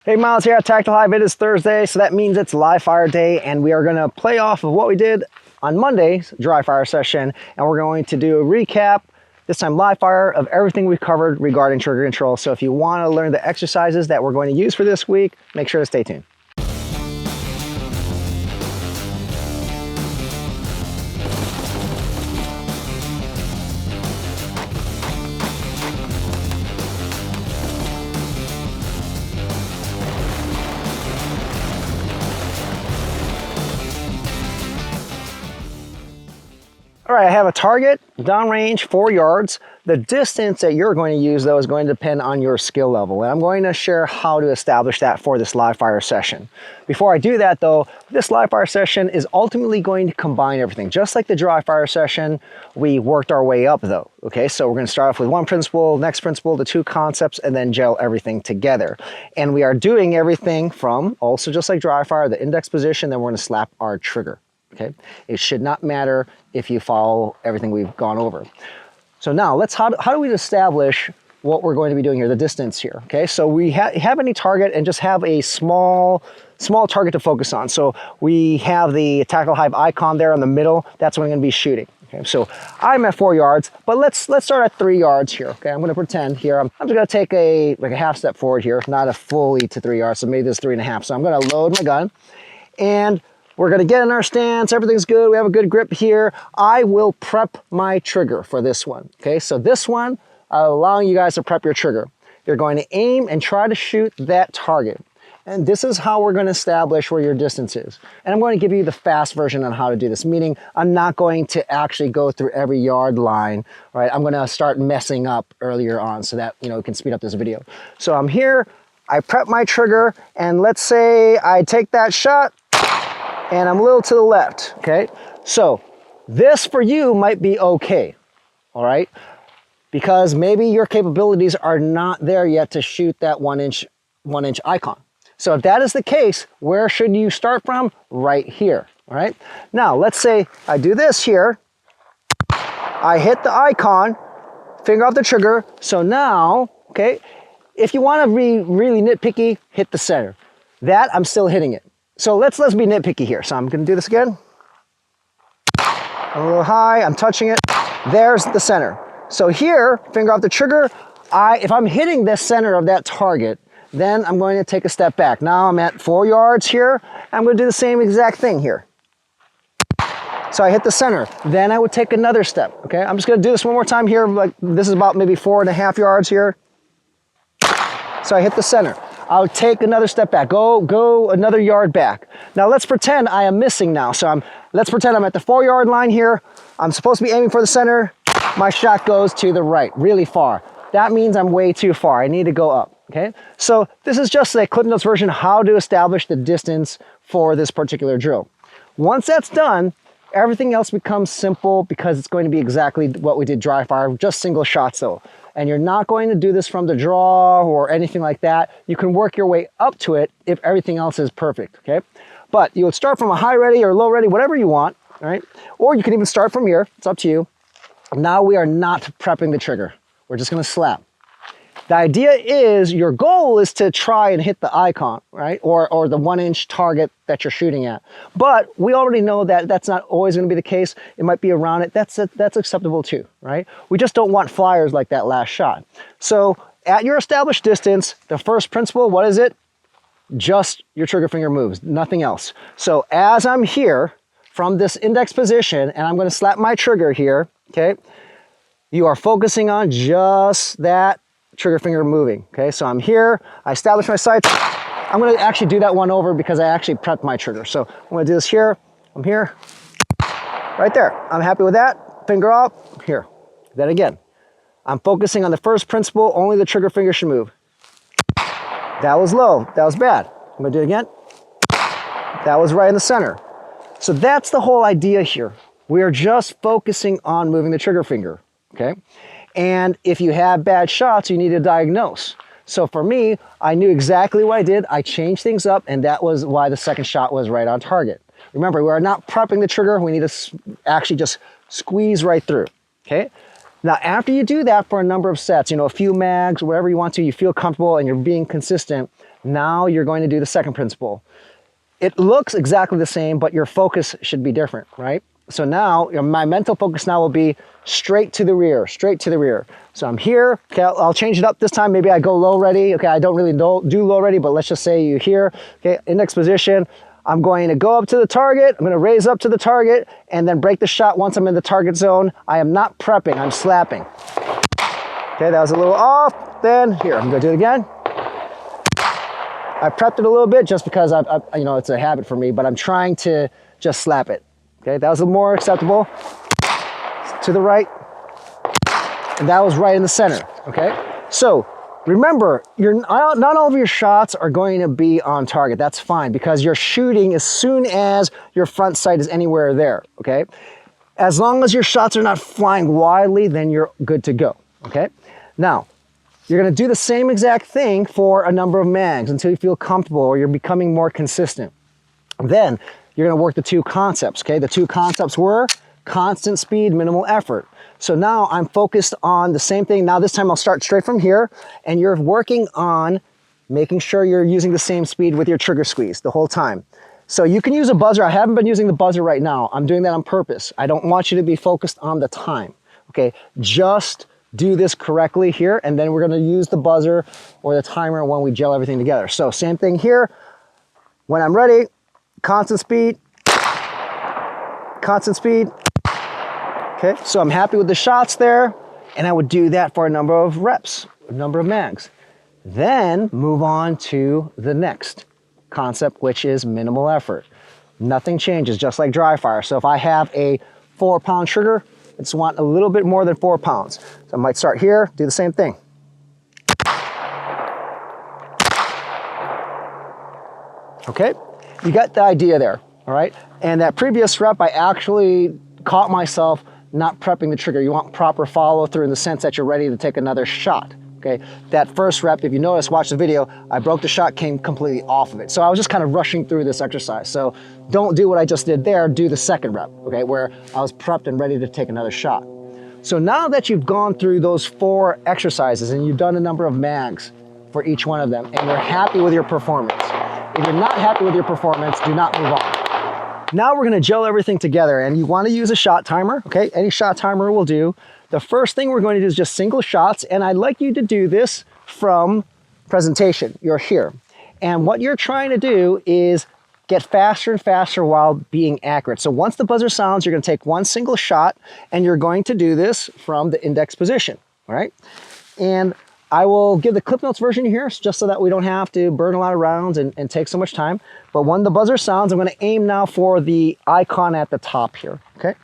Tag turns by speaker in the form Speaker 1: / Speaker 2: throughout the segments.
Speaker 1: Hey, Myles here at Tactical Hyve. It is Thursday, so that means it's live fire day, and we are going to play off of what we did on Monday's dry fire session, and we're going to do a recap, this time live fire, of everything we've covered regarding trigger control. So if you want to learn the exercises that we're going to use for this week, make sure to stay tuned. All right, I have a target, downrange, 4 yards. The distance that you're going to use, though, is going to depend on your skill level. And I'm going to share how to establish that for this live fire session. Before I do that, though, this live fire session is ultimately going to combine everything. Just like the dry fire session, we worked our way up, though. Okay, so we're going to start off with one principle, next principle, the 2 concepts, and then gel everything together. And we are doing everything from, also just like dry fire, the index position, then we're going to slap our trigger. Okay, it should not matter if you follow everything we've gone over. So now how do we establish what we're going to be doing here, the distance here? Okay, so we have any target and just have a small target to focus on. So we have the Tactical Hyve icon there in the middle. That's what I'm going to be shooting. Okay, so I'm at 4 yards, but let's start at 3 yards here. Okay, I'm going to pretend here. I'm just going to take a half step forward here, not a fully to 3 yards. So maybe this is 3.5. So I'm going to load my gun, and we're going to get in our stance. Everything's good. We have a good grip here. I will prep my trigger for this one. Okay, so this one, allowing you guys to prep your trigger. You're going to aim and try to shoot that target. And this is how we're going to establish where your distance is. And I'm going to give you the fast version on how to do this, meaning I'm not going to actually go through every yard line, right? I'm going to start messing up earlier on so that, we can speed up this video. So I'm here, I prep my trigger, and let's say I take that shot, and I'm a little to the left, okay? So this for you might be okay, all right? Because maybe your capabilities are not there yet to shoot that one inch icon. So if that is the case, where should you start from? Right here, all right? Now, let's say I do this here. I hit the icon, finger off the trigger. So now, okay, if you want to be really nitpicky, hit the center. That, I'm still hitting it. So let's be nitpicky here. So I'm going to do this again. A little high, I'm touching it. There's the center. So here, finger off the trigger, if I'm hitting the center of that target, then I'm going to take a step back. Now I'm at 4 yards here. I'm going to do the same exact thing here. So I hit the center. Then I would take another step, okay? I'm just going to do this one more time here. Like this is about maybe 4.5 yards here. So I hit the center. I'll take another step back, go another yard back. Now let's pretend I am missing now. So let's pretend I'm at the 4 yard line here. I'm supposed to be aiming for the center. My shot goes to the right, really far. That means I'm way too far. I need to go up, okay? So this is just a Clip Notes version how to establish the distance for this particular drill. Once that's done, everything else becomes simple because it's going to be exactly what we did dry fire, just single shots though. And you're not going to do this from the draw or anything like that. You can work your way up to it if everything else is perfect, okay? But you would start from a high ready or low ready, whatever you want, all right? Or you can even start from here, it's up to you. Now we are not prepping the trigger. We're just gonna slap. The idea is your goal is to try and hit the icon, right? Or the 1 inch target that you're shooting at. But we already know that that's not always going to be the case. It might be around it. That's acceptable too, right? We just don't want flyers like that last shot. So at your established distance, the first principle, what is it? Just your trigger finger moves, nothing else. So as I'm here from this index position and I'm going to slap my trigger here, okay? You are focusing on just that trigger finger moving, okay? So I'm here, I establish my sights. I'm gonna actually do that one over because I actually prepped my trigger. So I'm gonna do this here, I'm here, right there. I'm happy with that, finger up, here. Then again, I'm focusing on the first principle, only the trigger finger should move. That was low, that was bad. I'm gonna do it again. That was right in the center. So that's the whole idea here. We are just focusing on moving the trigger finger, okay? And if you have bad shots, you need to diagnose. So for me, I knew exactly what I did. I changed things up, and that was why the second shot was right on target. Remember, we are not prepping the trigger. We need to actually just squeeze right through, okay? Now, after you do that for a number of sets, a few mags, whatever you want to, you feel comfortable and you're being consistent, Now you're going to do the second principle. It looks exactly the same, but your focus should be different, right? So now my mental focus now will be straight to the rear, straight to the rear. So I'm here, okay, I'll change it up this time. Maybe I go low ready. Okay, I don't really do low ready, but let's just say you're here, okay, index position. I'm going to go up to the target. I'm going to raise up to the target and then break the shot once I'm in the target zone. I am not prepping, I'm slapping. Okay, that was a little off. Then here, I'm going to do it again. I prepped it a little bit just because you know, it's a habit for me, but I'm trying to just slap it. Okay, that was a little more acceptable. To the right, and that was right in the center. Okay, so remember, not all of your shots are going to be on target. That's fine because you're shooting as soon as your front sight is anywhere there. Okay, as long as your shots are not flying wildly, then you're good to go. Okay, now you're going to do the same exact thing for a number of mags until you feel comfortable or you're becoming more consistent. Then you're going to work the two concepts. Okay, the two concepts were constant speed, minimal effort. So now I'm focused on the same thing. Now this time I'll start straight from here, and you're working on making sure you're using the same speed with your trigger squeeze the whole time. So you can use a buzzer. I haven't been using the buzzer right now. I'm doing that on purpose. I don't want you to be focused on the time. Okay, just do this correctly here, and then we're going to use the buzzer or the timer when we gel everything together. So same thing here. When I'm ready, constant speed, constant speed. Okay, so I'm happy with the shots there, and I would do that for a number of reps, a number of mags. Then move on to the next concept, which is minimal effort. Nothing changes, just like dry fire. So if I have a 4-pound trigger, I just want a little bit more than 4 pounds. So I might start here, do the same thing. Okay, you got the idea there, all right? And that previous rep, I actually caught myself not prepping the trigger. You want proper follow through in the sense that you're ready to take another shot. Okay, that first rep, if you notice, watch the video, I broke the shot, came completely off of it. So I was just kind of rushing through this exercise. So don't do what I just did there, do the second rep, okay, where I was prepped and ready to take another shot. So now that you've gone through those 4 exercises and you've done a number of mags for each one of them and you're happy with your performance, if you're not happy with your performance, do not move on. Now we're gonna gel everything together, and you wanna use a shot timer, okay? Any shot timer will do. The first thing we're going to do is just single shots, and I'd like you to do this from presentation. You're here. And what you're trying to do is get faster and faster while being accurate. So once the buzzer sounds, you're gonna take one single shot, and you're going to do this from the index position, all right? And I will give the clip notes version here just so that we don't have to burn a lot of rounds and take so much time. But when the buzzer sounds, I'm going to aim now for the icon at the top here, okay?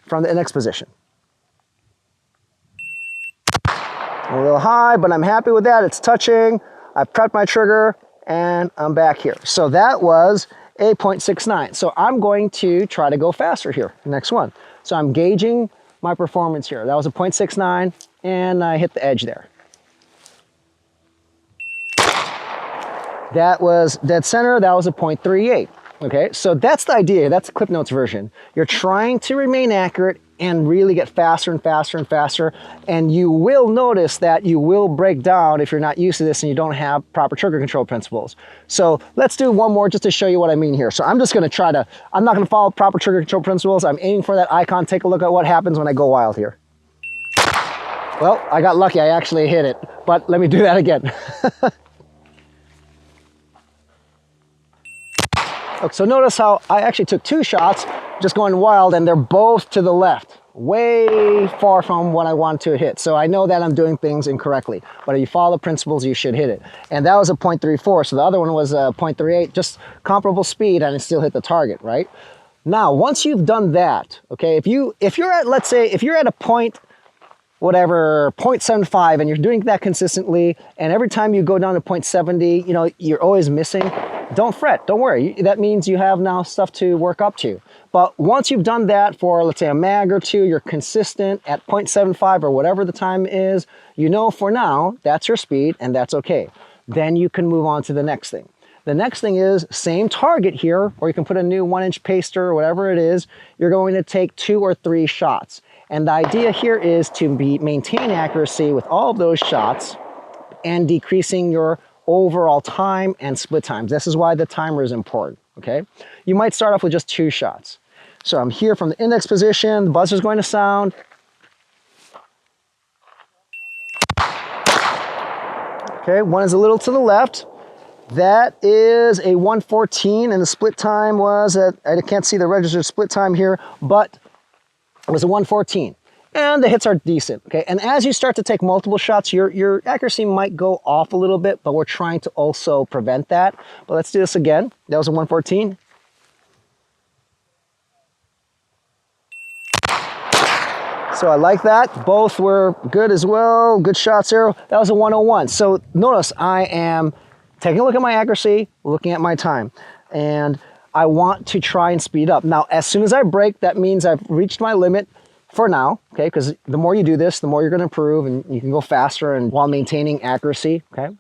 Speaker 1: From the index position. A little high, but I'm happy with that. It's touching. I've prepped my trigger, and I'm back here. So that was a 0.69. So I'm going to try to go faster here, next one. So I'm gauging my performance here. That was a 0.69. And I hit the edge there. That was dead center, that was a 0.38. Okay, so that's the idea, that's the clip notes version. You're trying to remain accurate and really get faster and faster and faster, and you will notice that you will break down if you're not used to this and you don't have proper trigger control principles. So let's do one more just to show you what I mean here. So I'm just gonna try to, I'm not gonna follow proper trigger control principles. I'm aiming for that icon. Take a look at what happens when I go wild here. Well, I got lucky, I actually hit it, but let me do that again. Okay, so notice how I actually took 2 shots, just going wild, and they're both to the left, way far from what I want to hit. So I know that I'm doing things incorrectly, but if you follow the principles, you should hit it. And that was a 0.34, so the other one was a 0.38, just comparable speed, and it still hit the target, right? Now, once you've done that, okay, if you're at, let's say, if you're at a point, whatever, 0.75, and you're doing that consistently, and every time you go down to 0.70, you know, you're always missing, don't fret, don't worry. That means you have now stuff to work up to. But once you've done that for, let's say, a mag or 2, you're consistent at 0.75 or whatever the time is, you know for now, that's your speed, and that's okay. Then you can move on to the next thing. The next thing is, same target here, or you can put a new 1-inch paster or whatever it is, you're going to take 2 or 3 shots. And the idea here is to maintain accuracy with all of those shots and decreasing your overall time and split times. This is why the timer is important, okay? You might start off with just 2 shots. So I'm here from the index position, the buzzer's going to sound. Okay, one is a little to the left. That is a 1:14, and the split time was at, I can't see the registered split time here, but it was a 1:14. And the hits are decent, okay? And as you start to take multiple shots, your accuracy might go off a little bit, but we're trying to also prevent that. But let's do this again. That was a 1:14. So I like that. Both were good as well. Good shots there. That was a 1:01. So notice I am taking a look at my accuracy, looking at my time, and I want to try and speed up. Now, as soon as I break, that means I've reached my limit for now, okay? Because the more you do this, the more you're gonna improve, and you can go faster and while maintaining accuracy, okay?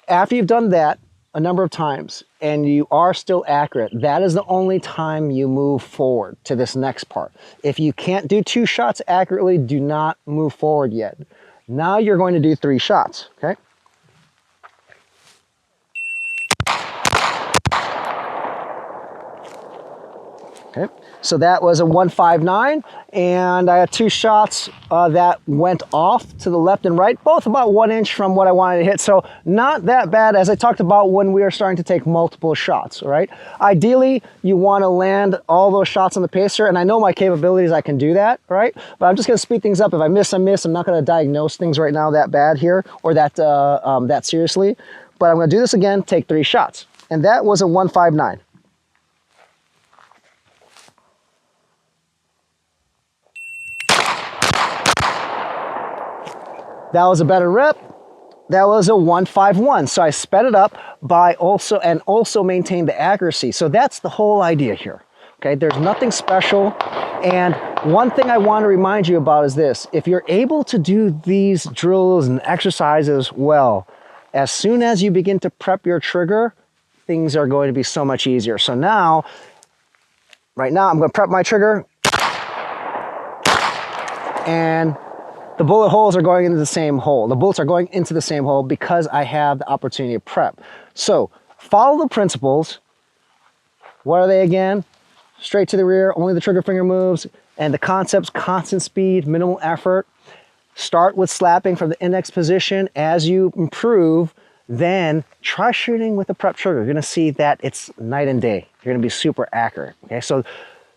Speaker 1: After you've done that a number of times and you are still accurate, that is the only time you move forward to this next part. If you can't do 2 shots accurately, do not move forward yet. Now you're going to do 3 shots, okay? Okay, so that was a 1:59, and I had 2 shots that went off to the left and right, both about 1 inch from what I wanted to hit. So not that bad, as I talked about when we are starting to take multiple shots, right? Ideally, you want to land all those shots on the pacer, and I know my capabilities, I can do that, right? But I'm just going to speed things up. If I miss, I miss. I'm not going to diagnose things right now that bad here, or that seriously. But I'm going to do this again, take 3 shots, and that was a 1:59. That was a better rip. That was a 1:51. So I sped it up by also maintained the accuracy. So that's the whole idea here. Okay, there's nothing special. And one thing I want to remind you about is this: if you're able to do these drills and exercises well, as soon as you begin to prep your trigger, things are going to be so much easier. So now, right now, I'm going to prep my trigger, and the bullet holes are going into the same hole. The bullets are going into the same hole because I have the opportunity to prep. So follow the principles. What are they again? Straight to the rear, only the trigger finger moves, and the concepts: constant speed, minimal effort. Start with slapping from the index position. As you improve, then try shooting with a prep trigger. You're gonna see that it's night and day. You're gonna be super accurate, okay? So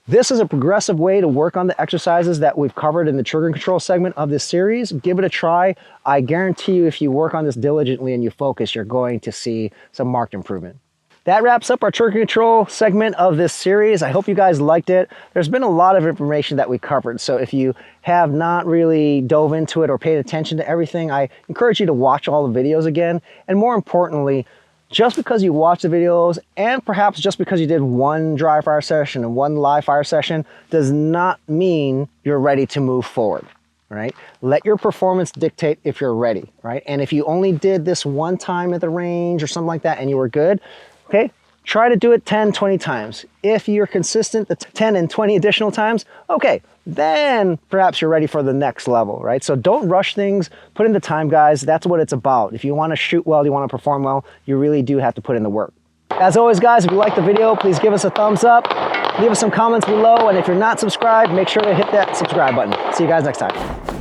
Speaker 1: this is a progressive way to work on the exercises that we've covered in the trigger control segment of this series. Give it a try. I guarantee you, if you work on this diligently and you focus, you're going to see some marked improvement. That wraps up our trigger control segment of this series. I hope you guys liked it. There's been a lot of information that we covered, so if you have not really dove into it or paid attention to everything, I encourage you to watch all the videos again. And more importantly, just because you watch the videos, and perhaps just because you did one dry fire session and one live fire session, does not mean you're ready to move forward, right? Let your performance dictate if you're ready, right? And if you only did this one time at the range or something like that and you were good, okay, try to do it 10, 20 times. If you're consistent the 10 and 20 additional times, okay, then perhaps you're ready for the next level, right? So don't rush things, put in the time, guys. That's what it's about. If you want to shoot well, you want to perform well, you really do have to put in the work. As always, guys, if you like the video, please give us a thumbs up, leave us some comments below, and if you're not subscribed, make sure to hit that subscribe button. See you guys next time.